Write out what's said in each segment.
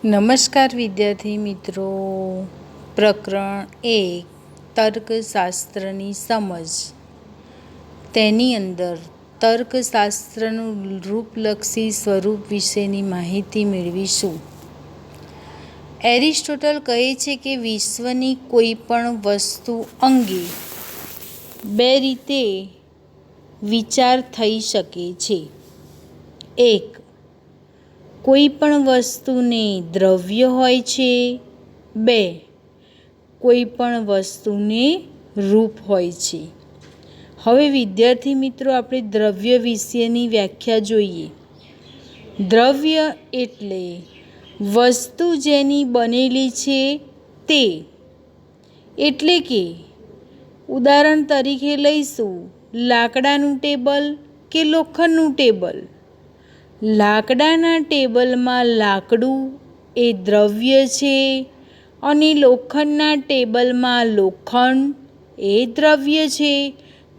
નમસ્કાર વિદ્યાર્થી મિત્રો. પ્રકરણ 1 તર્કશાસ્ત્રની સમજ. તેની અંદર તર્કશાસ્ત્રનું રૂપલક્ષી સ્વરૂપ વિશેની માહિતી મેળવીશું. એરિસ્ટોટલ કહે છે કે વિશ્વની કોઈ પણ વસ્તુ અંગે બે રીતે વિચાર થઈ શકે છે. 1. કોઈ પણ વસ્તુને દ્રવ્ય હોય છે. 2. કોઈ પણ વસ્તુને રૂપ હોય છે. હવે વિદ્યાર્થી મિત્રો, આપણે દ્રવ્ય વિશેની વ્યાખ્યા જોઈએ. દ્રવ્ય એટલે વસ્તુ જેની બનેલી છે તે. એટલે કે ઉદાહરણ તરીકે લઈશું લાકડાનું ટેબલ કે લોખંડનું ટેબલ. લાકડાના ટેબલમાં લાકડું એ દ્રવ્ય છે અને લોખંડના ટેબલમાં લોખંડ એ દ્રવ્ય છે.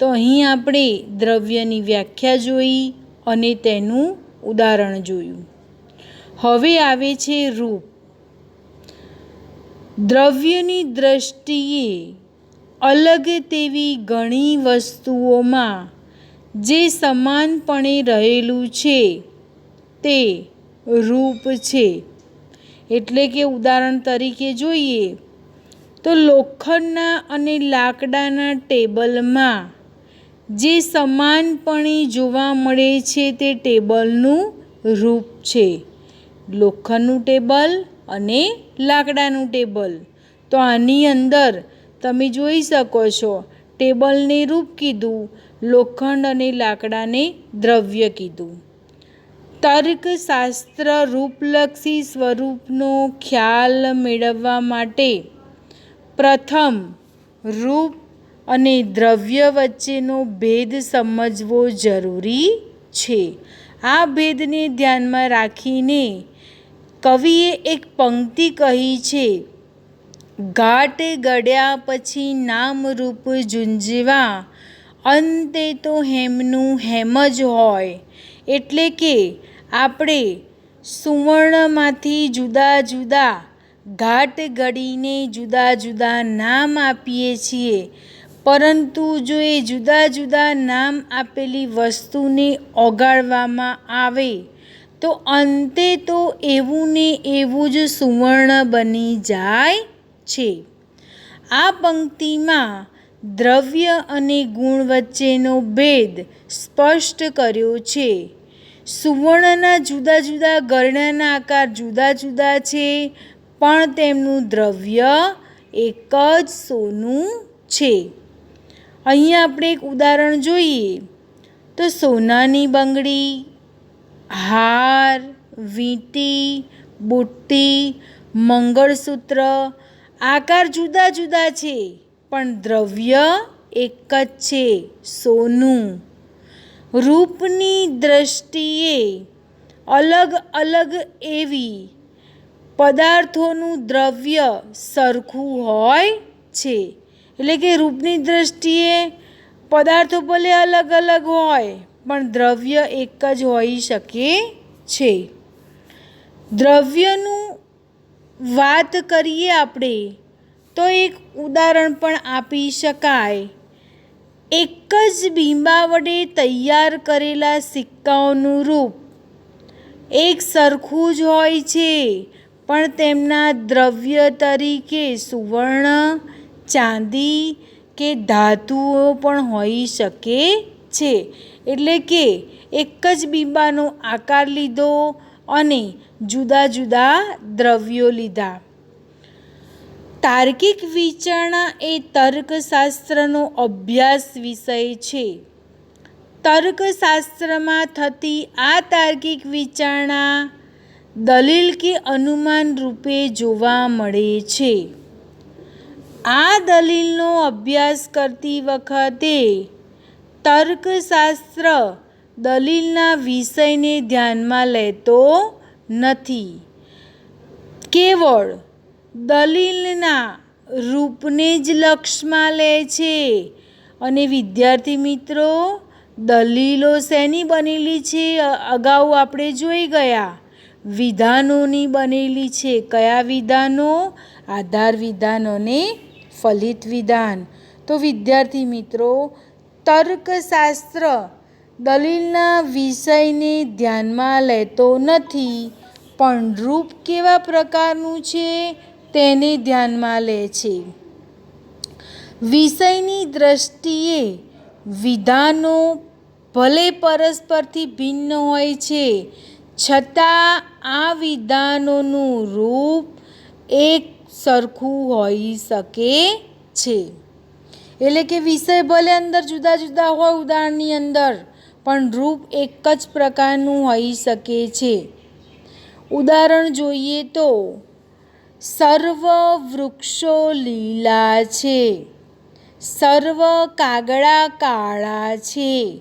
તો અહીં આપણે દ્રવ્યની વ્યાખ્યા જોઈ અને તેનું ઉદાહરણ જોયું. હવે આવે છે રૂપ. દ્રવ્યની દ્રષ્ટિએ અલગ તેવી ઘણી વસ્તુઓમાં જે સમાનપણે રહેલું છે તે રૂપ છે. એટલે કે ઉદાહરણ તરીકે જોઈએ તો લોખંડના અને લાકડાના ટેબલમાં જે સમાનપણે જોવા મળે છે તે ટેબલનું રૂપ છે. લોખંડનું ટેબલ અને લાકડાનું ટેબલ. તો આની અંદર તમે જોઈ શકો છો, ટેબલને રૂપ કીધું, લોખંડ અને લાકડાને દ્રવ્ય કીધું. તર્કશાસ્ત્ર રૂપલક્ષી સ્વરૂપનો ખ્યાલ મેળવવા માટે પ્રથમ રૂપ અને દ્રવ્ય વચ્ચેનો ભેદ સમજવો જરૂરી છે. આ ભેદને ધ્યાનમાં રાખીને કવિએ એક પંક્તિ કહી છે: ઘાટ ગળ્યા પછી નામ રૂપ ઝુંઝવા, અંતે તો હેમનું હેમ જ હોય. એટલે કે આપણે સુવર્ણમાંથી જુદા જુદા ઘાટ ઘડીને જુદા જુદા નામ આપીએ છીએ, પરંતુ જો એ જુદા જુદા નામ આપેલી વસ્તુને ઓગાળવામાં આવે તો અંતે તો એવું ને એવું જ સુવર્ણ બની જાય છે. આ પંક્તિમાં દ્રવ્ય અને ગુણ વચ્ચેનો ભેદ સ્પષ્ટ કર્યો છે. સુવર્ણના જુદા જુદા ગરણાના આકાર જુદા જુદા છે, પણ તેમનું દ્રવ્ય એક જ સોનું છે. અહીં આપણે એક ઉદાહરણ જોઈએ તો સોનાની બંગડી, હાર, વીંટી, બુટ્ટી, મંગળસૂત્ર આકાર જુદા જુદા છે, પણ દ્રવ્ય એક જ છે, સોનું. રૂપની દ્રષ્ટિએ અલગ અલગ એવી પદાર્થોનું દ્રવ્ય સરખું હોય છે. એટલે કે રૂપની દ્રષ્ટિએ પદાર્થો ભલે અલગ અલગ હોય પણ દ્રવ્ય એક જ હોઈ શકે છે. દ્રવ્યનું વાત કરીએ આપણે તો એક ઉદાહરણ પણ આપી શકાય. એક જ બીંબા વડે તૈયાર કરેલા સિક્કાઓનું રૂપ એક સરખું જ હોય છે, પણ તેમના દ્રવ્ય તરીકે સુવર્ણ, ચાંદી કે ધાતુઓ પણ હોઈ શકે છે. એટલે કે એક જ બીંબાનો આકાર લીધો અને જુદા જુદા દ્રવ્યો લીધા. તાર્કિક વિચારણા એ તર્કશાસ્ત્રનો અભ્યાસ વિષય છે. તર્કશાસ્ત્રમાં થતી આ તાર્કિક વિચારણા દલીલ કે અનુમાન રૂપે જોવા મળે છે. આ દલીલનો અભ્યાસ કરતી વખતે તર્કશાસ્ત્ર દલીલના વિષયને ધ્યાનમાં લેતો નથી, કેવળ દલીલના રૂપને જ લક્ષમાં લે છે. અને વિદ્યાર્થી મિત્રો, દલીલો શેની બનેલી છે અગાઉ આપણે જોઈ ગયા. વિધાનોની બનેલી છે. કયા વિધાનો? આધાર વિધાન અને ફલિત વિધાન. તો વિદ્યાર્થી મિત્રો, તર્કશાસ્ત્ર દલીલના વિષયને ધ્યાનમાં લેતો નથી, પણ રૂપ કેવા પ્રકારનું છે તેને ધ્યાનમાં લે છે. વિષયની દ્રષ્ટિએ વિધાનો ભલે પરસ્પરથી ભિન્ન હોય છે, છતાં આ વિધાનોનું રૂપ એક સરખું હોઈ શકે છે. એટલે કે વિષય ભલે અંદર જુદા જુદા હોય ઉદાહરણની અંદર, પણ રૂપ એક જ પ્રકારનું હોઈ શકે છે. ઉદાહરણ જોઈએ તો, સર્વ વૃક્ષો લીલા છે, સર્વ કાગડા કાળા છે,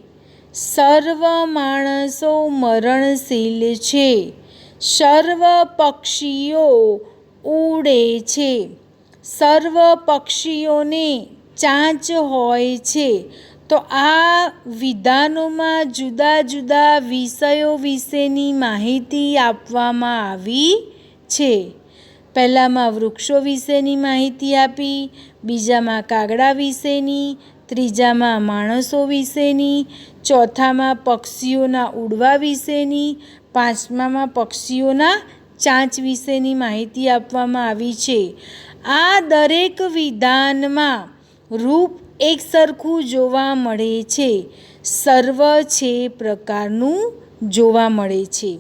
સર્વ માણસો મરણશીલ છે, સર્વ પક્ષીઓ ઉડે છે, સર્વ પક્ષીઓને ચાંચ હોય છે. તો આ વિધાનોમાં જુદા જુદા વિષયો વિશેની માહિતી આપવામાં આવી છે. પહેલામાં વૃક્ષો વિશેની માહિતી આપી, બીજામાં કાગડા વિશેની, ત્રીજામાં માણસો વિશેની, ચોથામાં પક્ષીઓના ઉડવા વિશેની, પાંચમામાં પક્ષીઓના ચાંચ વિશેની માહિતી આપવામાં આવી છે. આ દરેક વિધાનમાં રૂપ એક સરખું જોવા મળે છે, સર્વ છે પ્રકારનું જોવા મળે છે.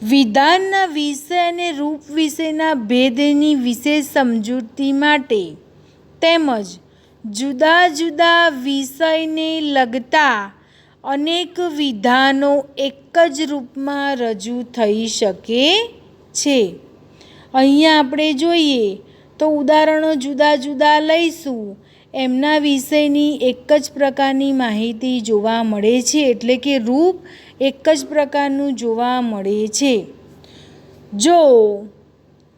વિધાનના વિષય અને રૂપ વિશેના ભેદની વિશેષ સમજૂતી માટે તેમજ જુદા જુદા વિષયને લગતા અનેક વિધાનો એક જ રૂપમાં રજૂ થઈ શકે છે. અહીંયા આપણે જોઈએ તો ઉદાહરણો જુદા જુદા લઈશું, એમના વિષયની એક જ પ્રકારની માહિતી જોવા મળે છે. એટલે કે રૂપ એક જ પ્રકારનું જોવા મળે છે. જો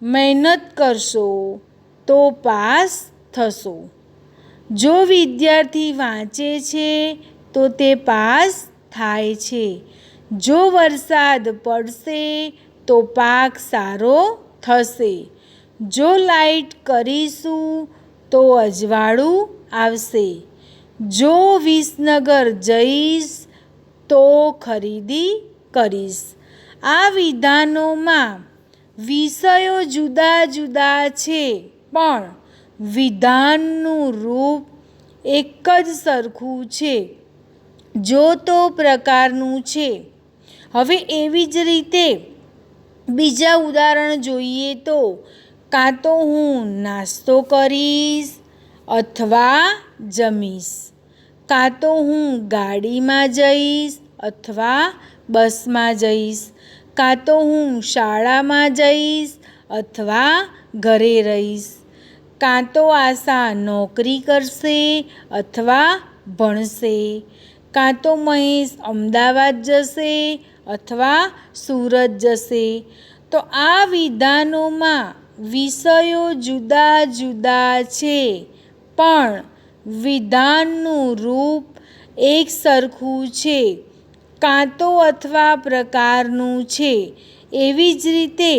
મહેનત કરશો તો પાસ થશો. જો વિદ્યાર્થી વાંચે છે તો તે પાસ થાય છે. જો વરસાદ પડશે તો પાક સારો થશે. જો લાઈટ કરીશું તો અજવાળું આવશે. જો વિસનગર જઈશ તો ખરીદી કરીશ. આ વિધાનોમાં વિષયો જુદા જુદા છે, પણ વિધાનનું રૂપ એક જ સરખું છે, જો તો પ્રકારનું છે. હવે એવી જ રીતે બીજા ઉદાહરણ જોઈએ તો, કાં તો હું નાસ્તો કરીશ અથવા જમીશ, કાં તો હું ગાડીમાં જઈશ અથવા બસમાં જઈશ, કાં તો હું શાળામાં જઈશ અથવા ઘરે રહીશ, કાં તો આશા નોકરી કરશે અથવા ભણશે, કાં તો મહેશ અમદાવાદ જશે અથવા સુરત જશે. તો આ વિધાનોમાં વિષયો જુદા જુદા છે, પણ વિધાનનું રૂપ એક સરખું છે, કાં તો અથવા પ્રકારનું છે. એવી જ રીતે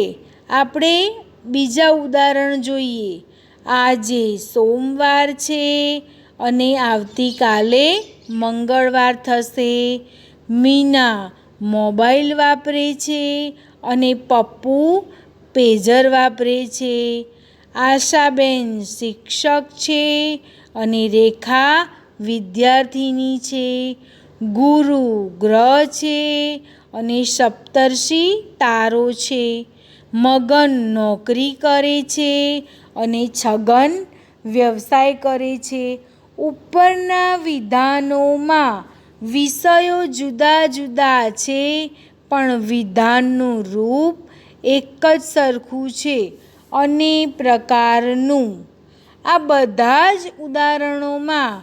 આપણે બીજા ઉદાહરણ જોઈએ. આજે સોમવાર છે અને આવતીકાલે મંગળવાર થશે. મીના મોબાઈલ વાપરે છે અને પપ્પુ પેજર વાપરે છે. આશાબેન શિક્ષક છે અને રેખા વિદ્યાર્થીની છે. ગુરુ ગ્રહ છે અને સપ્તર્ષિ તારો છે. મગન નોકરી કરે છે અને છગન વ્યવસાય કરે છે. ઉપરના વિધાનોમાં વિષયો જુદા જુદા છે, પણ વિધાનનું રૂપ એક જ સરખું છે અને પ્રકારનું. આ બધા જ ઉદાહરણોમાં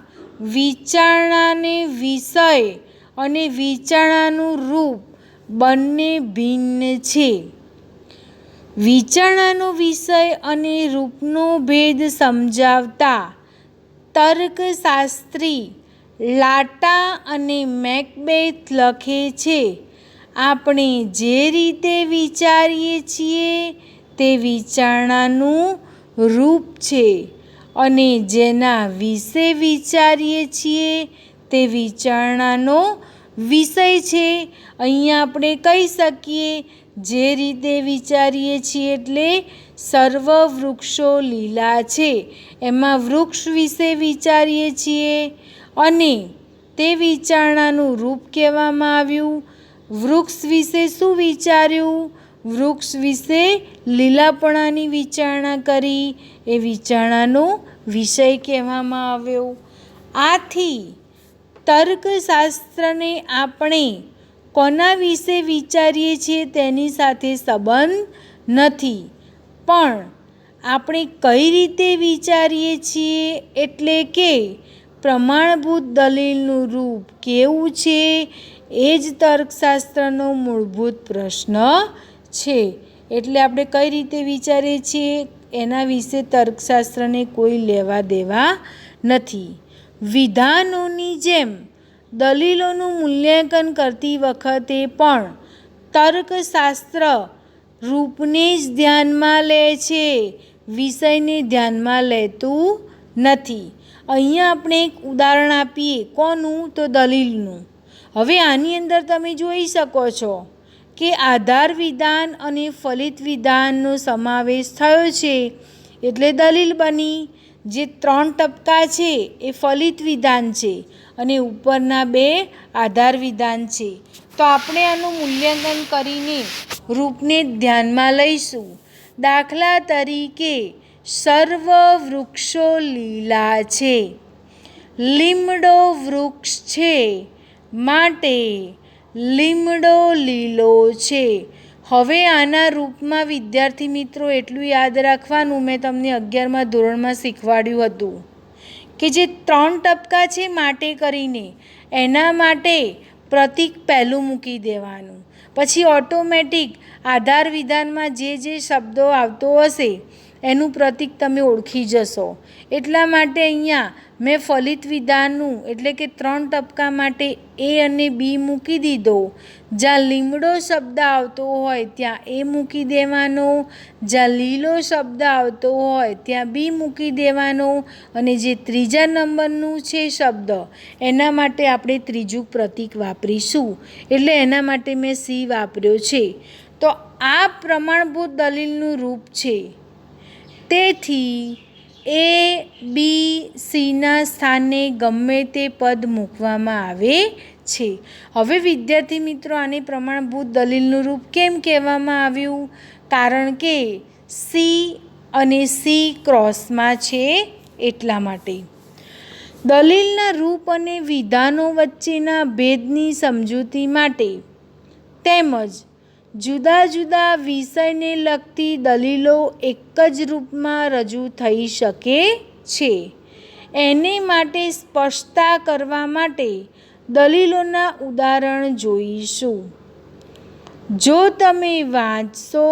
વિચારણાને વિષય અને વિચારણાનું રૂપ બંને ભિન્ન છે. વિચારણાનો વિષય અને રૂપનો ભેદ સમજાવતા તર્કશાસ્ત્રી લાટા અને મેકબેથ લખે છે, આપણે જે રીતે વિચારીએ છીએ તે વિચારણાનું રૂપ છે અને જેના વિશે વિચારીએ છીએ તે વિચારણાનો વિષય છે. અહીંયા આપણે કહી શકીએ જે રીતે વિચારીએ છીએ એટલે સર્વ વૃક્ષો લીલા છે, એમાં વૃક્ષ વિશે વિચારીએ છીએ અને તે વિચારણાનું રૂપ કહેવામાં આવ્યું. વૃક્ષ વિશે શું વિચાર્યું? વૃક્ષ વિશે લીલાપણાની વિચારણા કરી, એ વિચારણાનો વિષય કહેવામાં આવ્યો. આથી તર્કશાસ્ત્રને આપણે કોના વિશે વિચારીએ છીએ તેની સાથે સંબંધ નથી, પણ આપણે કઈ રીતે વિચારીએ છીએ એટલે કે પ્રમાણભૂત દલીલનું રૂપ કેવું છે એ જ તર્કશાસ્ત્રનો મૂળભૂત પ્રશ્ન છે. એટલે આપણે કઈ રીતે વિચારીએ છીએ એના વિશે તર્કશાસ્ત્રને કોઈ લેવા દેવા નથી. વિધાનોની જેમ દલીલોનું મૂલ્યાંકન કરતી વખતે પણ તર્કશાસ્ત્ર રૂપને જ ધ્યાનમાં લે છે, વિષયને ધ્યાનમાં લેતું નથી. અહીંયા આપણે એક ઉદાહરણ આપીએ, કોનું? તો દલીલનું. હવે આની અંદર તમે જોઈ શકો છો કે આધાર વિધાન અને ફલિત વિધાનનો સમાવેશ થયો છે એટલે દલીલ બની. જે 3 ટપકા છે એ ફલિત વિધાન છે અને ઉપરના 2 આધાર વિધાન છે. તો આપણે આનું મૂલ્યાંકન કરીને રૂપને ધ્યાનમાં લઈશું. દાખલા તરીકે સર્વ વૃક્ષો લીલા છે, લીમડો વૃક્ષ છે માટે લીમડો લીલો છે. હવે આના રૂપમાં વિદ્યાર્થી મિત્રો એટલું યાદ રાખવાનું, મેં તમને 11મા ધોરણમાં શીખવાડ્યું હતું કે જે 3 ટપકા છે માટે કરીને એના માટે પ્રતીક પહેલું મૂકી દેવાનું, પછી ઓટોમેટિક આધાર વિધાનમાં જે શબ્દો આવતો હશે એનું પ્રતીક તમે ઓળખી જશો. એટલા માટે અહીંયા મેં ફલિત વિધાનનું એટલે કે 3 ટપકા માટે એ અને બી મૂકી દીધો. જ્યાં લીમડો શબ્દ આવતો હોય ત્યાં એ મૂકી દેવાનો, જ્યાં લીલો શબ્દ આવતો હોય ત્યાં બી મૂકી દેવાનો, અને જે 3જા નંબરનું છે શબ્દ એના માટે આપણે ત્રીજું પ્રતીક વાપરીશું. એટલે એના માટે મેં સી વાપર્યો છે. તો આ પ્રમાણભૂત દલીલનું રૂપ છે. તેથી એ બી સીના સ્થાને ગમે તે પદ મૂકવામાં આવે છે. હવે વિદ્યાર્થી મિત્રો આને પ્રમાણભૂત દલીલનું રૂપ કેમ કહેવામાં આવ્યું? કારણ કે સી અને સી ક્રોસમાં છે એટલા માટે. દલીલના રૂપ અને વિધાનો વચ્ચેના ભેદની સમજૂતી માટે તેમજ જુદા જુદા વિષયને લગતી દલીલો એક જ રૂપમાં રજૂ થઈ શકે છે. એને માટે સ્પષ્ટતા કરવા માટે દલીલોના ઉદાહરણ જોઈશું. જો તમે વાંચશો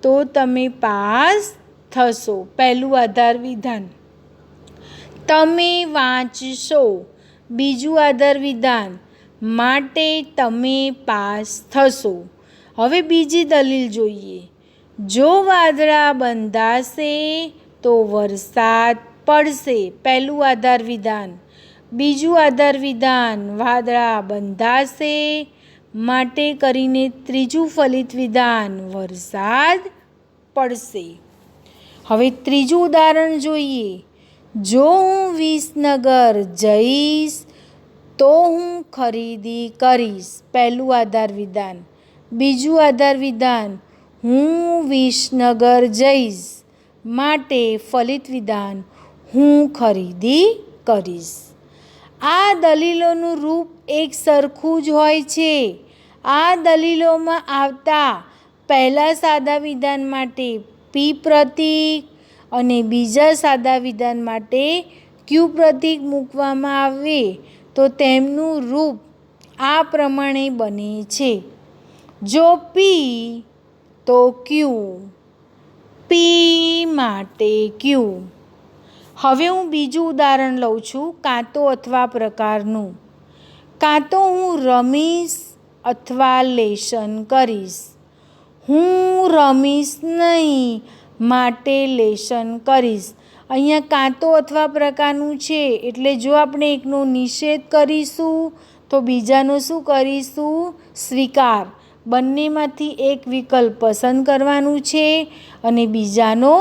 તો તમે પાસ થશો. પહેલું આધાર વિધાન, તમે વાંચશો. બીજું આધાર વિધાન, માટે તમે પાસ થશો. હવે બીજી દલીલ જોઈએ. જો વાદળા બંધાશે તો વરસાદ પડશે. પહેલું આધાર વિધાન. બીજું આધાર વિધાન, વાદળા બંધાશે માટે કરીને ત્રીજું ફલિત વિધાન, વરસાદ પડશે. હવે ત્રીજું ઉદાહરણ જોઈએ. જો હું વિસનગર જઈશ તો હું ખરીદી કરીશ. પહેલું આધાર વિધાન. બીજું આધાર વિધાન, હું વિસનગર જઈશ માટે ફલિત વિધાન, હું ખરીદી કરીશ. આ દલીલોનું રૂપ એક સરખું જ હોય છે. આ દલીલોમાં આવતા પહેલા સાદા વિધાન માટે પી પ્રતીક અને બીજા સાદા વિધાન માટે ક્યુ પ્રતીક મૂકવામાં આવે તો તેમનું રૂપ આ પ્રમાણે બને છે. જો પી તો ક્યુ, પી માટે ક્યુ. હવે હું બીજું ઉદાહરણ લઉં છું, કાં તો અથવા પ્રકારનું. કાં તો હું રમીશ અથવા લેશન કરીશ. હું રમીશ નહીં, માટે લેશન કરીશ. અહીંયા કાં તો અથવા પ્રકારનું છે, એટલે જો આપણે એકનો નિષેધ કરીશું તો બીજાનો શું કરીશું? સ્વીકાર. બંનેમાંથી એક વિકલ્પ પસંદ કરવાનું છે અને બીજાનો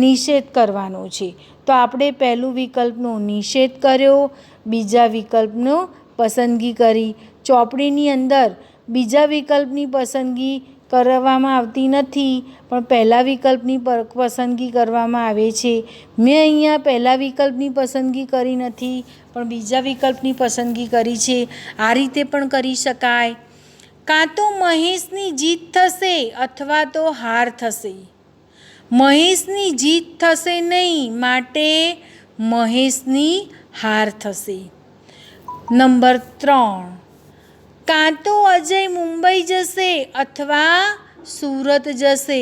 નિષેધ કરવાનો છે. તો આપણે પહેલું વિકલ્પનો નિષેધ કર્યો, બીજા વિકલ્પનો પસંદગી કરી. ચોપડીની અંદર બીજા વિકલ્પની પસંદગી કરવામાં આવતી નથી, પણ પહેલા વિકલ્પની પસંદગી કરવામાં આવે છે. મેં અહીંયા પહેલા વિકલ્પની પસંદગી કરી નથી, પણ બીજા વિકલ્પની પસંદગી કરી છે. આ રીતે પણ કરી શકાય. કાં તો મહેશની જીત થશે અથવા તો હાર થશે. મહેશની જીત થશે નહીં, માટે મહેશની હાર થશે. નંબર 3, કાં તો અજય મુંબઈ જશે અથવા સુરત જશે.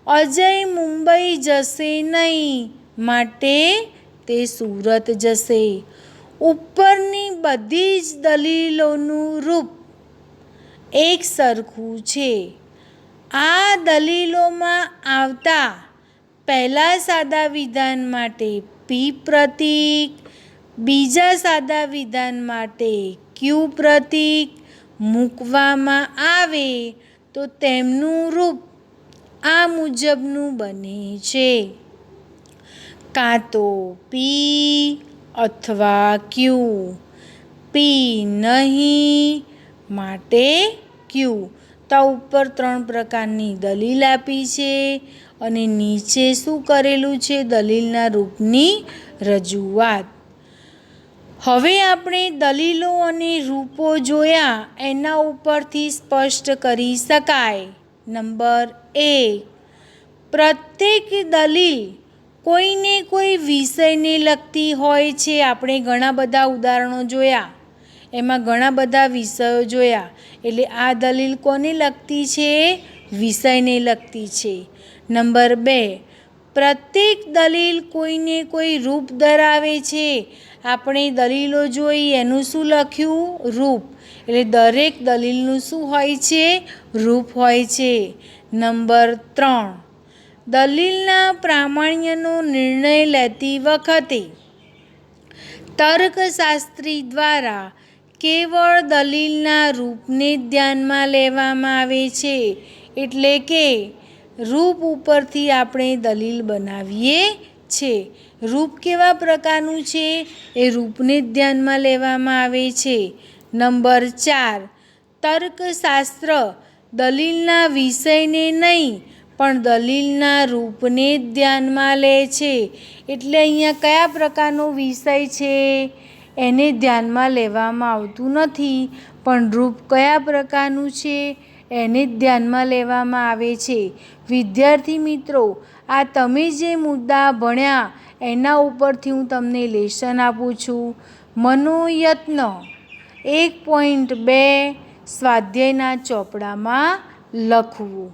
અજય મુંબઈ જશે નહીં, માટે તે સુરત જશે. ઉપરની બધી જ દલીલોનું રૂપ એક સરખું છે. આ દલીલોમાં આવતા પહેલા સાદા વિધાન માટે પી પ્રતીક, બીજા સાદા વિધાન માટે ક્યુ પ્રતીક મૂકવામાં આવે તો તેમનું રૂપ આ મુજબનું બને છે. કાં તો પી અથવા ક્યુ. પી નહીં, માટે ક્યુ. તો ઉપર 3 પ્રકારની દલીલ આપી છે અને નીચે શું કરેલું છે? દલીલના રૂપની રજૂઆત. હવે આપણે દલીલો અને રૂપો જોયા, એના ઉપરથી સ્પષ્ટ કરી શકાય. નંબર 1, પ્રત્યેક દલીલ કોઈને કોઈ વિષયને લગતી હોય છે. આપણે ઘણા બધા ઉદાહરણો જોયા, એમાં ઘણા બધા વિષયો જોયા, એટલે આ દલીલ કોને લગતી છે? વિષયને લગતી છે. નંબર 2, પ્રત્યેક દલીલ કોઈને કોઈ રૂપ ધરાવે છે. આપણે દલીલો જોઈ, એનું શું લખ્યું? રૂપ. એટલે દરેક દલીલનું શું હોય છે? રૂપ હોય છે. નંબર 3, દલીલના પ્રામાણ્યનો નિર્ણય લેતી વખતે તર્કશાસ્ત્રી દ્વારા કેવળ દલીલના રૂપને જ ધ્યાનમાં લેવામાં આવે છે. એટલે કે રૂપ ઉપરથી આપણે દલીલ બનાવીએ છીએ. રૂપ કેવા પ્રકારનું છે? એ રૂપને જ ધ્યાનમાં લેવામાં આવે છે. નંબર 4, તર્કશાસ્ત્ર દલીલના વિષયને નહીં, પણ દલીલના રૂપને જ ધ્યાનમાં લે છે. એટલે અહીંયા કયા પ્રકારનો વિષય છે? એને ધ્યાનમાં લેવામાં આવતું નથી, પણ રૂપ કયા પ્રકારનું છે? એને જ ધ્યાનમાં લેવામાં આવે છે. વિદ્યાર્થી મિત્રો, આ તમે જે મુદ્દા ભણ્યા એના ઉપરથી હું તમને લેસન આપું છું. મનોયત્ન 1.2 સ્વાધ્યાયના ચોપડામાં લખવું.